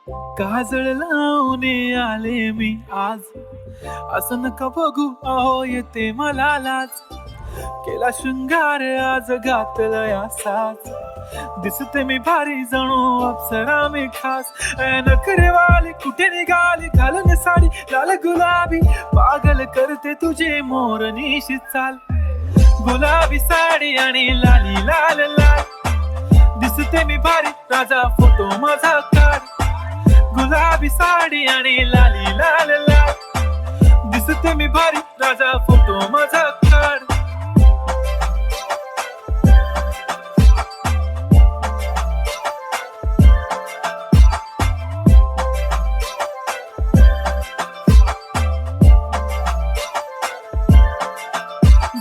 काजळ लावून आले मी आज, असं नका बघू अहो येते मला लाज. केला शृंगार आज घातला साज, दिसते मी भारी जणू अप्सरा मी खास. नखरेवाली कुठे निघाली घालून साडी लाल गुलाबी, पागल करते तुझे मोरनीशी चाल. गुलाबी साडी आणि लाली लाल लाल, दिसते मी भारी राजा फोटो माझा काढ. गुलाबी साडी आणि लाली लाल लाल, दिसते मी भारी राजा फोटो माझा काढ.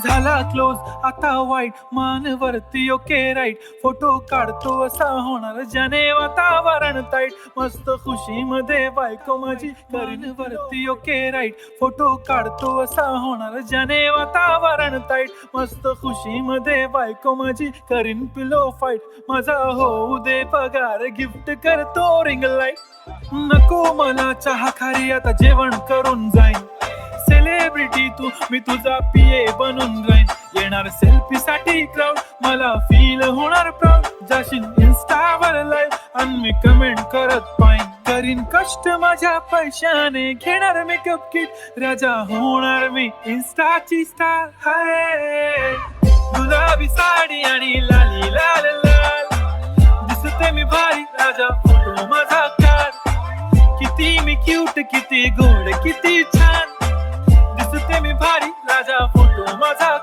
झाला क्लोज आता वाईट, मान वरती ओके राईट. फोटो काढतो असा होणार ज्याने वातावरण ताईट. मस्त खुशी मध्ये बायको माझी करीन वरती ओके राईट. फोटो काढतो असा होणार ज्याने वातावरण ताईट. मस्त खुशी मध्ये बायको माझी करीन पिलो फाईट. माझा होऊ दे पगार गिफ्ट करतो रिंग लाईट. नको मला चहा खारी आता जेवण करून जाईन. सेलिब्रिटी तू मी तुझा पिये बनून राहीन. येणार सेल्फी साठी क्राऊड मला फील होणार प्राऊड. जाशील इन्स्टावर लाईव्ह आणि मी कमेंट करत पाहिन. करीन कष्ट माझ्या पैशाने घेणार मेकअप किट. राजा होणार मी इन्स्टाची स्टार. हाय गुलाबी साडी आणि लाली लाल लाल, दिसते मी भारी राजा फोटो माझा काढ. किती मी क्यूट किती गोड किती छान, दिसते मी भारी राजा फोटो माझा.